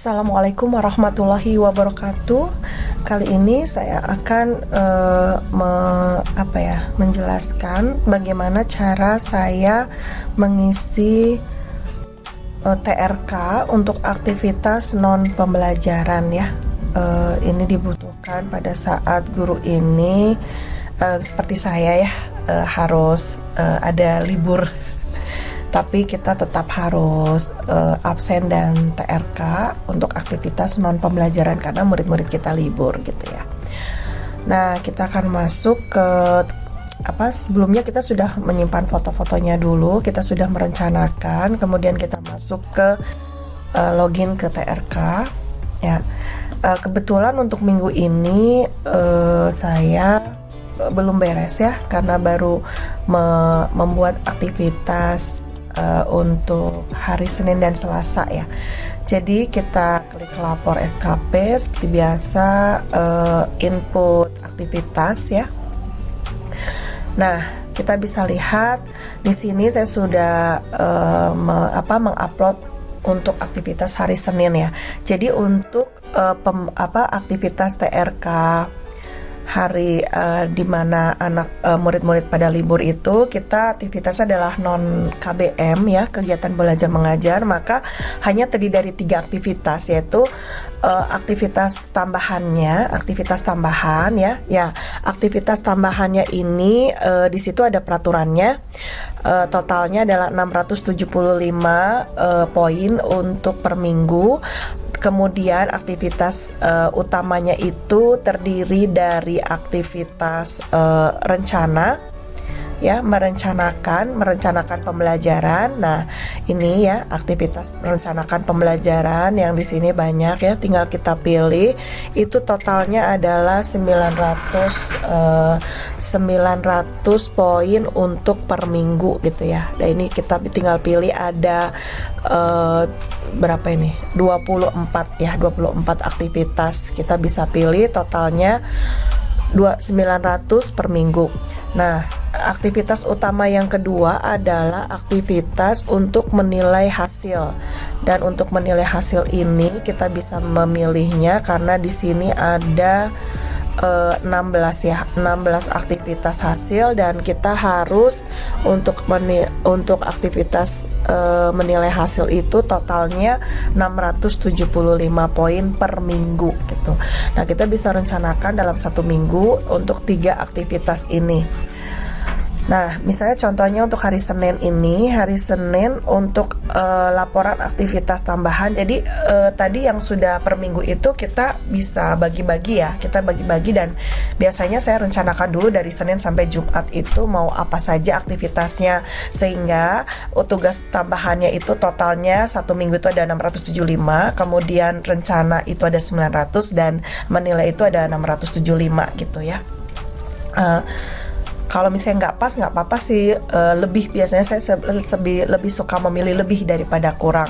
Assalamualaikum warahmatullahi wabarakatuh. Kali ini saya akan menjelaskan bagaimana cara saya mengisi TRK untuk aktivitas non pembelajaran ya. Ini dibutuhkan pada saat guru ini seperti saya ya, harus ada libur. Tapi kita tetap harus absen dan TRK untuk aktivitas non pembelajaran karena murid-murid kita libur gitu ya. Nah, kita akan masuk ke sebelumnya kita sudah menyimpan foto-fotonya dulu, kita sudah merencanakan, kemudian kita masuk ke login ke TRK ya. Kebetulan untuk minggu ini saya belum beres ya, karena baru membuat aktivitas untuk hari Senin dan Selasa ya. Jadi kita klik lapor SKP seperti biasa, input aktivitas ya. Nah, kita bisa lihat di sini saya sudah mengupload untuk aktivitas hari Senin ya. Jadi untuk aktivitas TRK hari di mana murid-murid pada libur itu, kita aktivitasnya adalah non KBM ya, kegiatan belajar mengajar, maka hanya terdiri dari 3 aktivitas, yaitu aktivitas tambahan ya. Aktivitas tambahannya ini di situ ada peraturannya, totalnya adalah 675 poin untuk per minggu. Kemudian aktivitas utamanya itu terdiri dari aktivitas rencana ya, merencanakan pembelajaran. Nah, ini ya aktivitas merencanakan pembelajaran yang di sini banyak ya, tinggal kita pilih. Itu totalnya adalah 900 poin untuk per minggu gitu ya. Dan ini kita tinggal pilih ada berapa ini? 24 aktivitas. Kita bisa pilih totalnya 900 per minggu. Nah, aktivitas utama yang kedua adalah aktivitas untuk menilai hasil. Dan untuk menilai hasil ini kita bisa memilihnya karena di sini ada 16 aktivitas hasil, dan kita harus untuk aktivitas menilai hasil itu totalnya 675 poin per minggu gitu. Nah, kita bisa rencanakan dalam 1 minggu untuk 3 aktivitas ini. Nah, misalnya contohnya untuk hari Senin ini, untuk laporan aktivitas tambahan. Jadi tadi yang sudah per minggu itu kita bisa bagi-bagi ya, dan biasanya saya rencanakan dulu dari Senin sampai Jumat itu mau apa saja aktivitasnya, sehingga tugas tambahannya itu totalnya 1 minggu itu ada 675, kemudian rencana itu ada 900, dan menilai itu ada 675 gitu ya. Kalau misalnya nggak apa-apa sih, lebih, biasanya saya lebih suka memilih lebih daripada kurang.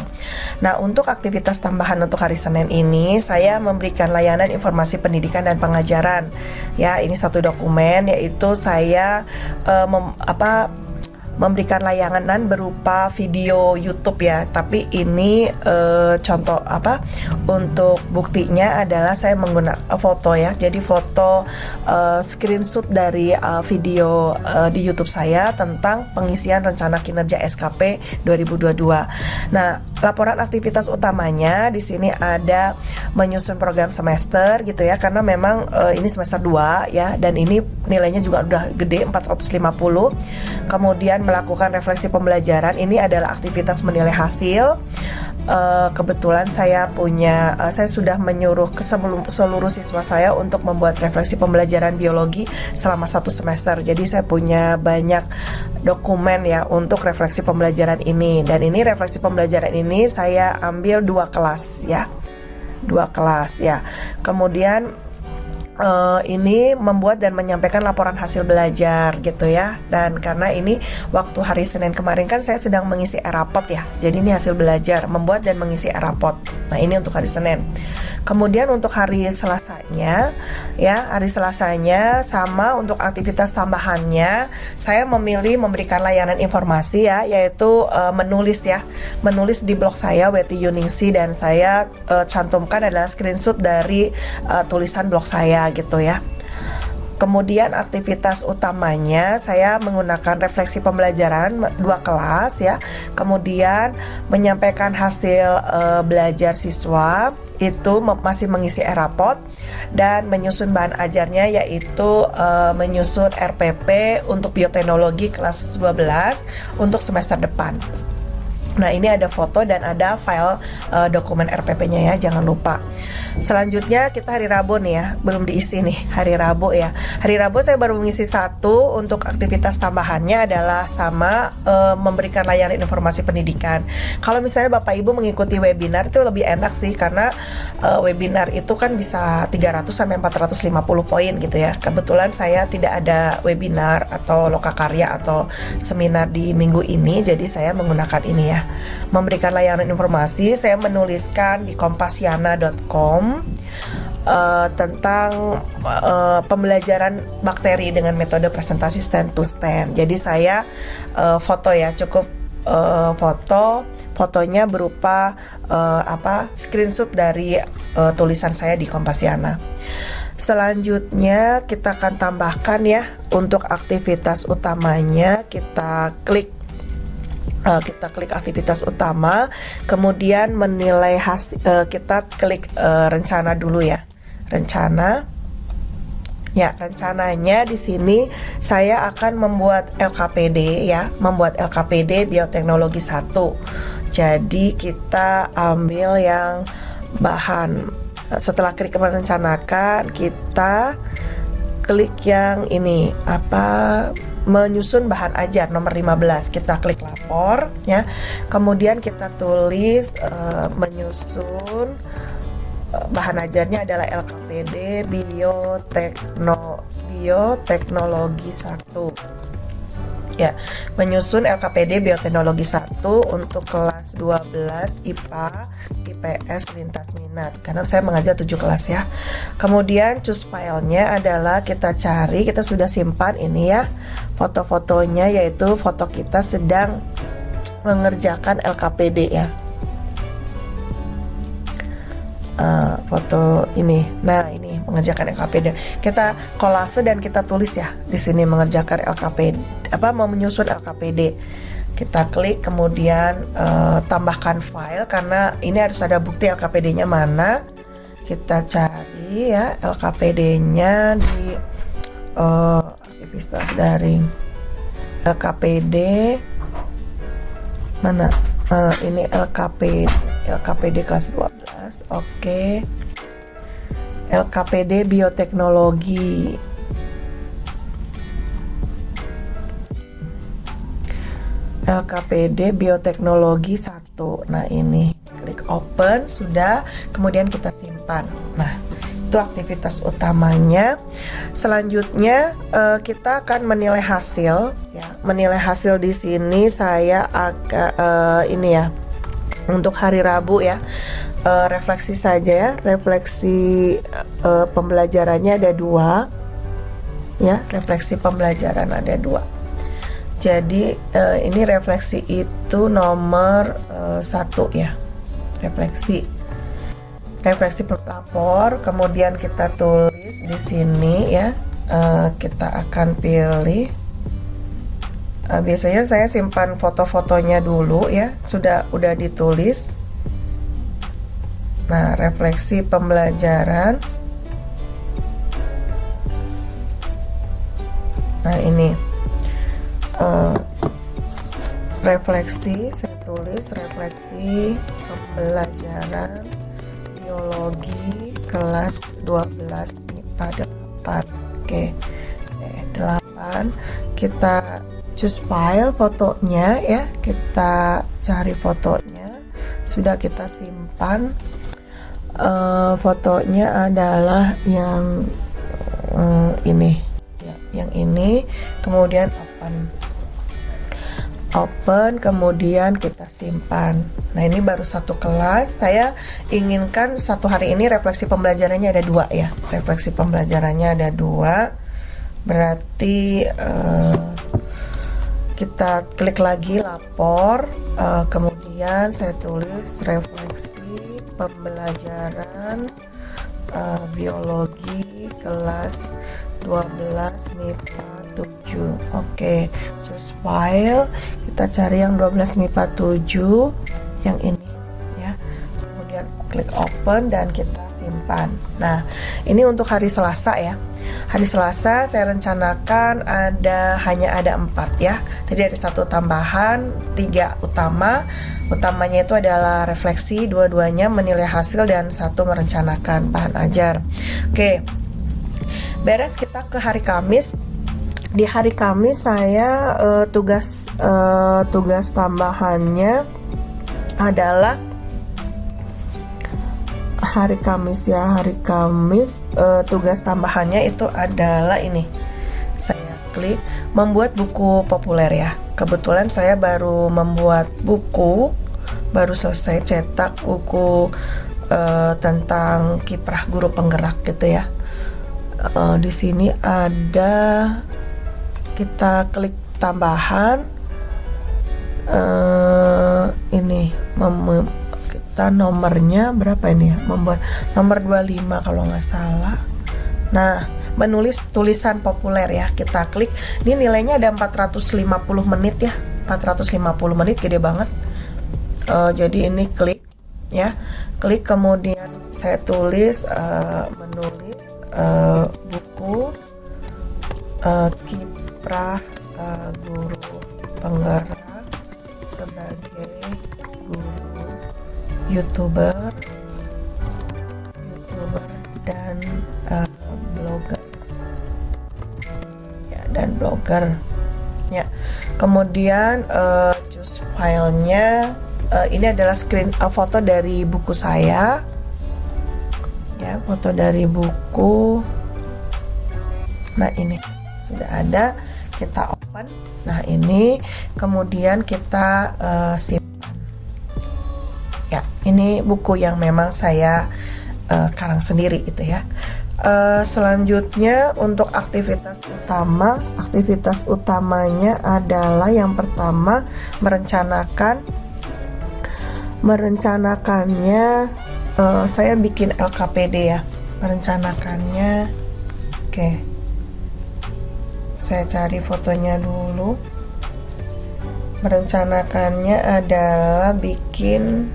Nah, untuk aktivitas tambahan untuk hari Senin ini, saya memberikan layanan informasi pendidikan dan pengajaran. Ya, ini satu dokumen, yaitu saya memberikan layanan berupa video YouTube ya. Tapi ini contoh untuk buktinya adalah saya menggunakan foto ya. Jadi foto screenshot dari video di YouTube saya tentang pengisian rencana kinerja SKP 2022. Nah, laporan aktivitas utamanya di sini ada menyusun program semester gitu ya, karena memang ini semester 2 ya, dan ini nilainya juga udah gede, 450. Kemudian melakukan refleksi pembelajaran, ini adalah aktivitas menilai hasil. Kebetulan saya sudah menyuruh ke seluruh siswa saya untuk membuat refleksi pembelajaran biologi selama 1 semester. Jadi saya punya banyak dokumen ya untuk refleksi pembelajaran ini. Dan ini refleksi pembelajaran ini saya ambil 2 kelas ya. Kemudian ini membuat dan menyampaikan laporan hasil belajar gitu ya. Dan karena ini waktu hari Senin kemarin kan saya sedang mengisi e-rapot ya, jadi ini hasil belajar, membuat dan mengisi e-rapot. Nah, ini untuk hari Senin. Kemudian untuk hari Selasanya, ya, hari Selasanya sama untuk aktivitas tambahannya, saya memilih memberikan layanan informasi ya, yaitu menulis ya, menulis di blog saya Weti Yuningsi, dan saya cantumkan adalah screenshot dari tulisan blog saya gitu ya. Kemudian aktivitas utamanya saya menggunakan refleksi pembelajaran 2 kelas ya. Kemudian menyampaikan hasil belajar siswa itu masih mengisi e-raport, dan menyusun bahan ajarnya yaitu menyusun RPP untuk bioteknologi kelas 12 untuk semester depan. Nah, ini ada foto dan ada file dokumen RPP-nya ya, jangan lupa. Selanjutnya kita hari Rabu nih ya, belum diisi nih hari Rabu ya. Hari Rabu saya baru mengisi 1. Untuk aktivitas tambahannya adalah sama memberikan layanan informasi pendidikan. Kalau misalnya Bapak Ibu mengikuti webinar itu lebih enak sih, karena webinar itu kan bisa 300 sampai 450 poin gitu ya. Kebetulan saya tidak ada webinar atau lokakarya atau seminar di minggu ini, jadi saya menggunakan ini ya, memberikan layanan informasi. Saya menuliskan di kompasiana.com tentang pembelajaran bakteri dengan metode presentasi stand to stand. Jadi saya foto ya, cukup fotonya berupa screenshot dari tulisan saya di Kompasiana. Selanjutnya kita akan tambahkan ya, untuk aktivitas utamanya kita klik aktivitas utama, kemudian menilai hasil, kita klik rencana dulu ya, rencana. Ya, rencananya di sini saya akan membuat LKPD ya, membuat LKPD bioteknologi 1. Jadi kita ambil yang bahan, setelah klik merencanakan, kita klik yang ini menyusun bahan ajar nomor 15. Kita klik lapor ya. Kemudian kita tulis menyusun bahan ajarnya adalah LKPD bioteknologi 1. Ya, menyusun LKPD bioteknologi 1 untuk kelas 12 IPA, IPS lintas minat, karena saya mengajar 7 kelas ya. Kemudian choose filenya adalah kita cari, kita sudah simpan ini ya, foto-fotonya, yaitu foto kita sedang mengerjakan LKPD ya. Foto ini. Nah, ini mengerjakan LKPD. Kita kolase dan kita tulis ya di sini mengerjakan LKPD, menyusun LKPD. Kita klik, kemudian tambahkan file, karena ini harus ada bukti LKPD-nya mana. Kita cari ya LKPD-nya di aktivitas daring. LKPD mana? Ini LKPD kelas 12. Oke. LKPD bioteknologi. LKPD bioteknologi 1. Nah, ini klik open, sudah, kemudian kita simpan. Nah, itu aktivitas utamanya. Selanjutnya kita akan menilai hasil ya. Menilai hasil di sini saya akan ini ya, untuk hari Rabu ya, refleksi saja ya. Refleksi pembelajarannya ada 2 ya, refleksi pembelajaran ada 2. Jadi ini refleksi itu nomor 1 ya, refleksi pelapor. Kemudian kita tulis di sini ya, kita akan pilih. Biasanya saya simpan foto-fotonya dulu ya, udah ditulis. Nah, refleksi pembelajaran. Nah, ini refleksi, saya tulis refleksi pembelajaran biologi kelas 12 IPA 8. Oke, 8. Kita choose file fotonya ya, kita cari fotonya, sudah kita simpan. Fotonya adalah yang ini ya, yang ini. Kemudian open, kemudian kita simpan. Nah, ini baru satu kelas. Saya inginkan satu hari ini refleksi pembelajarannya ada 2 ya. Refleksi pembelajarannya ada 2. Berarti kita klik lagi lapor, kemudian saya tulis refleksi pembelajaran biologi kelas 12 MIPA 7. Oke, choose file, kita cari yang 12 MIPA 7 yang ini ya. Kemudian klik open dan kita simpan. Nah, ini untuk hari Selasa ya. Hari Selasa saya rencanakan hanya ada 4 ya. Tadi ada 1 tambahan, 3 utama. Utamanya itu adalah refleksi, dua-duanya menilai hasil, dan 1 merencanakan bahan ajar. Oke, beres kita ke hari Kamis. Di hari Kamis saya tugas tambahannya adalah hari Kamis ya. Hari Kamis tugas tambahannya itu adalah ini. Saya klik membuat buku populer ya. Kebetulan saya baru membuat buku, baru selesai cetak buku tentang kiprah guru penggerak gitu ya. Di sini ada, kita klik tambahan, ini kita nomornya berapa ini ya, membuat nomor 25 kalau nggak salah. Nah, menulis tulisan populer ya, kita klik. Ini nilainya ada 450 menit ya, 450 menit, gede banget. Jadi ini klik ya, klik, kemudian saya tulis menulis buku kiprah guru penggerak sebagai guru youtuber dan blogger ya, dan blogger ya. Kemudian choose filenya, ini adalah foto dari buku saya ya, foto dari buku. Nah, ini sudah ada, kita open. Nah, ini kemudian kita simpan ya. Ini buku yang memang saya karang sendiri itu ya. Selanjutnya untuk aktivitas utama, aktivitas utamanya adalah yang pertama merencanakannya. Saya bikin LKPD ya, merencanakannya. Oke, saya cari fotonya dulu. Merencanakannya adalah bikin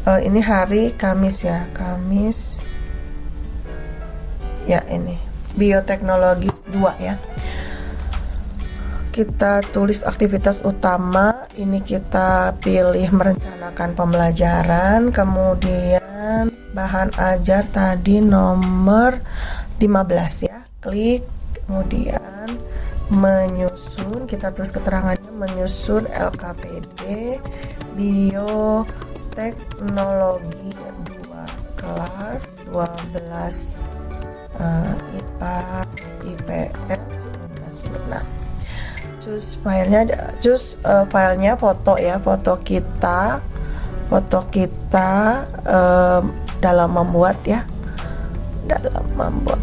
ini hari Kamis ya, Kamis ya, ini bioteknologis 2 ya. Kita tulis aktivitas utama, ini kita pilih merencanakan pembelajaran, kemudian bahan ajar tadi nomor 15 ya, klik, kemudian menyusun, kita tulis keterangannya menyusun LKPD bioteknologi 2 kelas 12 IPA IPS. Nah, choose filenya foto ya, foto kita dalam membuat ya,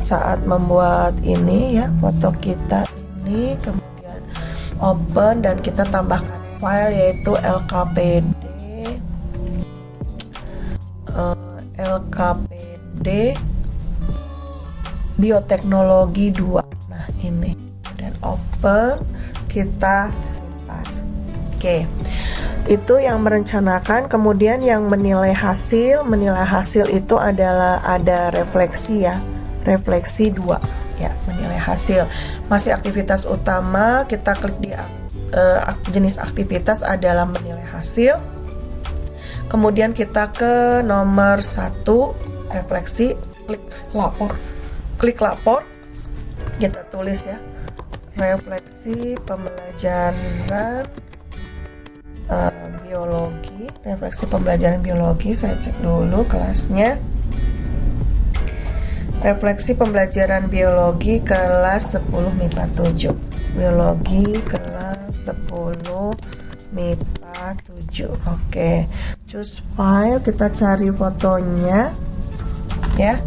saat membuat ini ya, foto kita ini, kemudian open dan kita tambahkan file yaitu LKPD bioteknologi 2. Nah, ini, dan open, kita simpan. Oke, itu yang merencanakan. Kemudian yang menilai hasil itu adalah ada refleksi ya, refleksi 2 ya, menilai hasil. Masih aktivitas utama, kita klik di jenis aktivitas adalah menilai hasil. Kemudian kita ke nomor 1 refleksi, klik lapor, kita tulis ya, refleksi pembelajaran biologi, refleksi pembelajaran biologi. Saya cek dulu kelasnya. refleksi pembelajaran biologi kelas 10 MIPA 7. Biologi kelas 10 MIPA 7. Oke. Choose file, kita cari fotonya ya.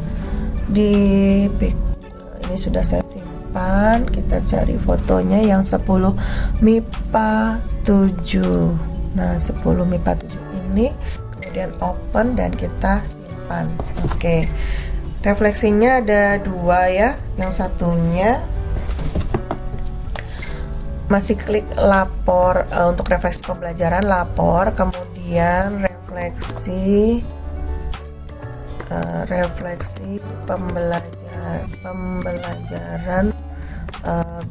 Ini sudah saya simpan. Kita cari fotonya yang 10 MIPA 7. Nah, 10 MIPA 7 ini kemudian open dan kita simpan. Oke. Refleksinya ada 2 ya. Yang satunya masih klik lapor, untuk refleksi pembelajaran lapor, kemudian refleksi pembelajaran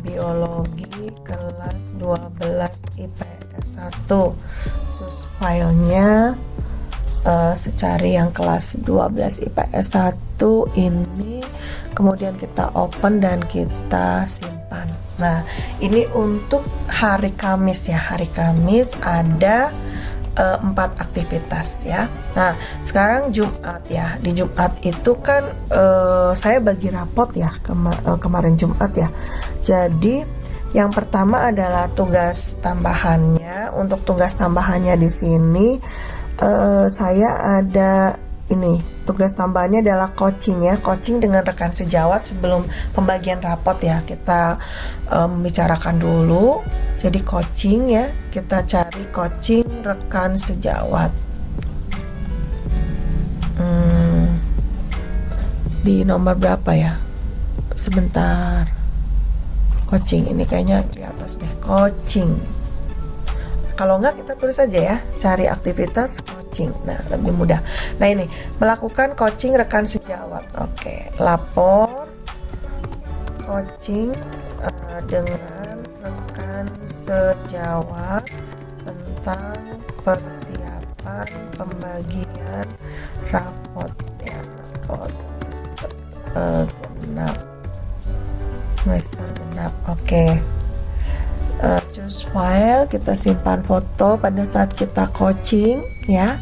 biologi kelas 12 IPS 1. Terus filenya secari yang kelas 12 IPS 1 ini, kemudian kita open dan kita simpan. Nah, ini untuk hari Kamis ya. Hari Kamis ada 4 aktivitas ya. Nah, sekarang Jumat ya. Di Jumat itu kan saya bagi rapot ya, kemarin Jumat ya. Jadi yang pertama adalah tugas tambahannya. Untuk tugas tambahannya di sini saya ada ini, tugas tambahannya adalah coaching ya, coaching dengan rekan sejawat. Sebelum pembagian rapot ya, kita membicarakan dulu. Jadi coaching ya, kita cari coaching rekan sejawat. Di nomor berapa ya? Sebentar. Coaching ini kayaknya di atas deh, coaching. Kalau enggak kita tulis aja ya, cari aktivitas coaching. Nah, lebih mudah. Nah, ini melakukan coaching rekan sejawat. Oke, lapor coaching dengan rekan sejawat tentang persiapan pembagian rapot ya, rapot genap semester genap. Oke. Choose file, kita simpan foto pada saat kita coaching ya.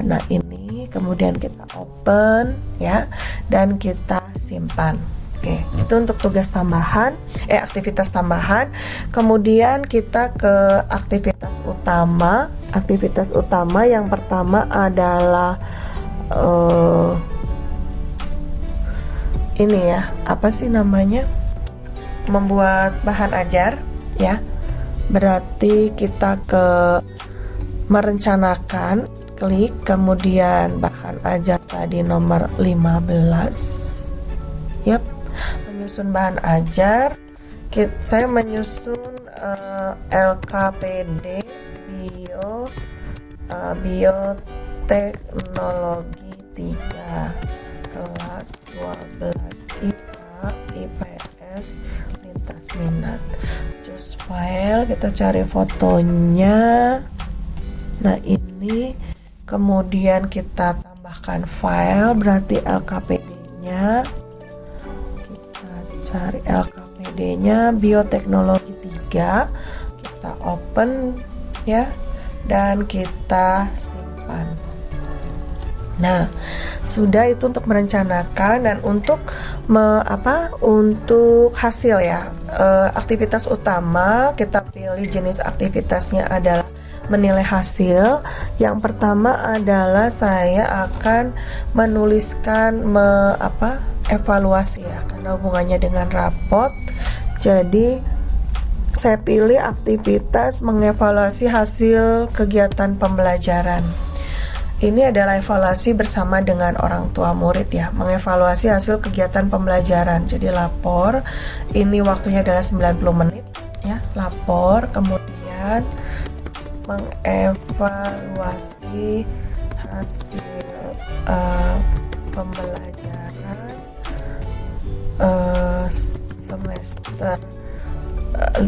Nah, ini kemudian kita open ya, dan kita simpan. Oke, itu untuk tugas tambahan, aktivitas tambahan. Kemudian kita ke aktivitas utama. Aktivitas utama yang pertama adalah ini ya, apa sih namanya? Membuat bahan ajar ya. Berarti kita ke merencanakan, klik, kemudian bahan ajar tadi nomor 15. Yap, menyusun bahan ajar. Saya menyusun LKPD bioteknologi 3 kelas 12 IPA IPS lintas minat. Choose file, kita cari fotonya. Nah, ini kemudian kita tambahkan file, berarti LKPD-nya. Kita cari LKPD-nya bioteknologi 3. Kita open ya, dan kita simpan. Nah, sudah itu untuk merencanakan. Dan untuk untuk hasil ya, aktivitas utama kita pilih jenis aktivitasnya adalah menilai hasil. Yang pertama adalah saya akan menuliskan evaluasi ya, karena hubungannya dengan rapot. Jadi saya pilih aktivitas mengevaluasi hasil kegiatan pembelajaran. Ini adalah evaluasi bersama dengan orang tua murid ya, mengevaluasi hasil kegiatan pembelajaran. Jadi lapor, ini waktunya adalah 90 menit ya, lapor, kemudian mengevaluasi hasil pembelajaran semester 5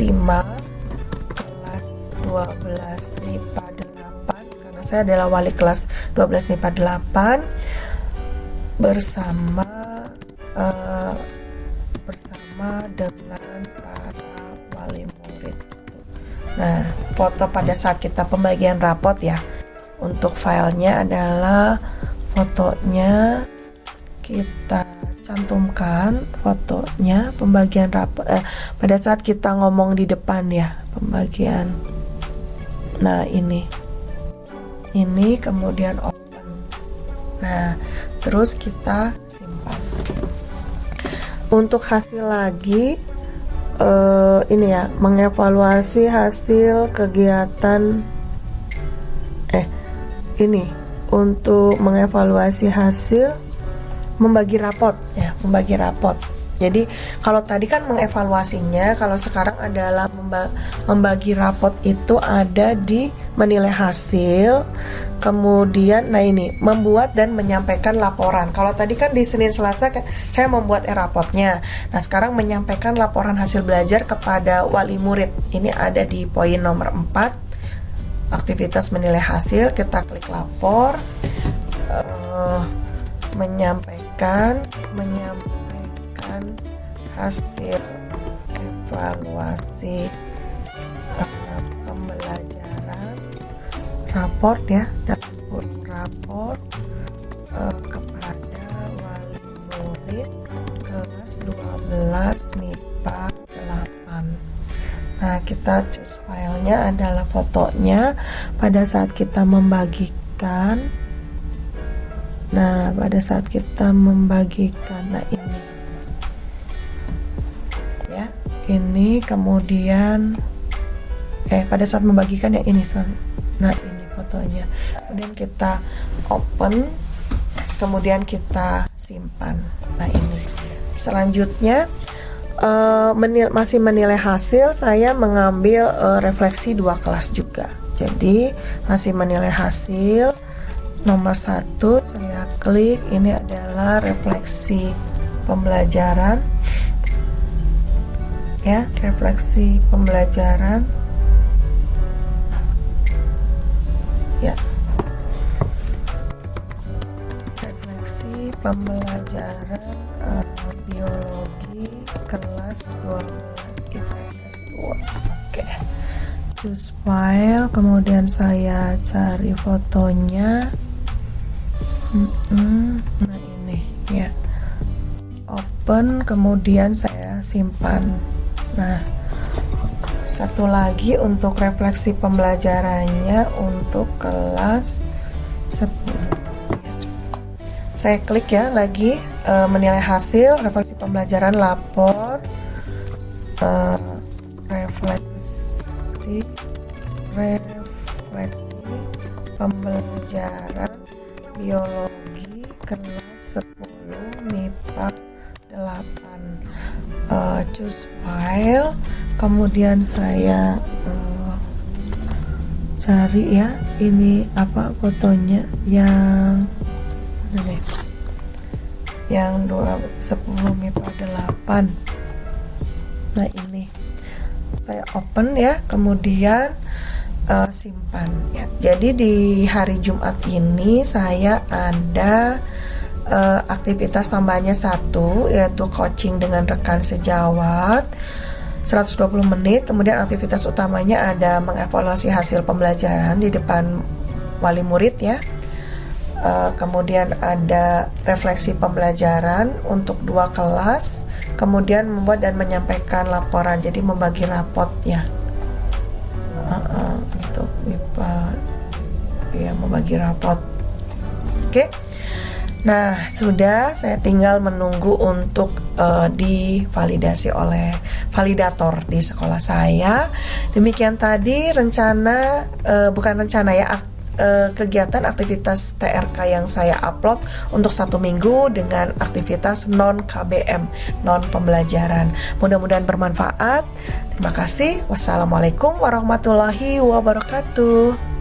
kelas 12 MIPA 8, karena saya adalah wali kelas 12 MIPA 8 bersama dengan para wali murid. Nah, foto pada saat kita pembagian rapot ya. Untuk filenya adalah fotonya kita cantumkan fotonya pembagian rapot pada saat kita ngomong di depan ya, pembagian. Nah ini kemudian open. Nah terus kita simpan. Untuk hasil lagi ini ya, mengevaluasi hasil kegiatan ini untuk mengevaluasi hasil membagi rapot ya, membagi rapot. Jadi kalau tadi kan mengevaluasinya, kalau sekarang adalah membagi rapot itu ada di menilai hasil, kemudian nah ini membuat dan menyampaikan laporan. Kalau tadi kan di Senin Selasa saya membuat rapotnya. Nah sekarang menyampaikan laporan hasil belajar kepada wali murid. Ini ada di poin nomor 4, aktivitas menilai hasil. Kita klik lapor, menyampaikan hasil evaluasi pembelajaran raport ya, dalam kurung raport kepada wali murid kelas 12 MIPA 8. Nah kita choose filenya adalah fotonya pada saat kita membagikan. Nah pada saat kita membagikan, nah ini ya, ini kemudian pada saat membagikan ya ini sorry. Nah ini fotonya, kemudian kita open, kemudian kita simpan. Nah ini selanjutnya masih menilai hasil, saya mengambil refleksi 2 kelas juga. Jadi masih menilai hasil nomor 1, saya klik, ini adalah refleksi pembelajaran ya, refleksi pembelajaran ya, refleksi pembelajaran biologi kelas 12 IPS 2. Oke, choose file, kemudian saya cari fotonya. Nah ini ya, open, kemudian saya simpan. Nah satu lagi untuk refleksi pembelajarannya untuk kelas 10. Saya klik ya lagi, menilai hasil refleksi pembelajaran lapor, refleksi pembelajaran biologi kelas 10 MIPA 8. Choose file, kemudian saya cari ya, ini apa fotonya yang ini, yang 10 MIPA 8. Nah ini saya open ya, kemudian simpan ya. Jadi di hari Jumat ini saya ada aktivitas tambahannya 1, yaitu coaching dengan rekan sejawat 120 menit. Kemudian aktivitas utamanya ada mengevaluasi hasil pembelajaran di depan wali murid ya. Kemudian ada refleksi pembelajaran untuk 2 kelas, kemudian membuat dan menyampaikan laporan, jadi membagi rapot ya. Untuk MIPA ya, membagi rapot. Oke. Nah, sudah, saya tinggal menunggu untuk divalidasi oleh validator di sekolah saya. Demikian tadi rencana, bukan rencana ya, kegiatan aktivitas TRK yang saya upload untuk 1 minggu dengan aktivitas non KBM, non pembelajaran. Mudah-mudahan bermanfaat. Terima kasih. Wassalamualaikum warahmatullahi wabarakatuh.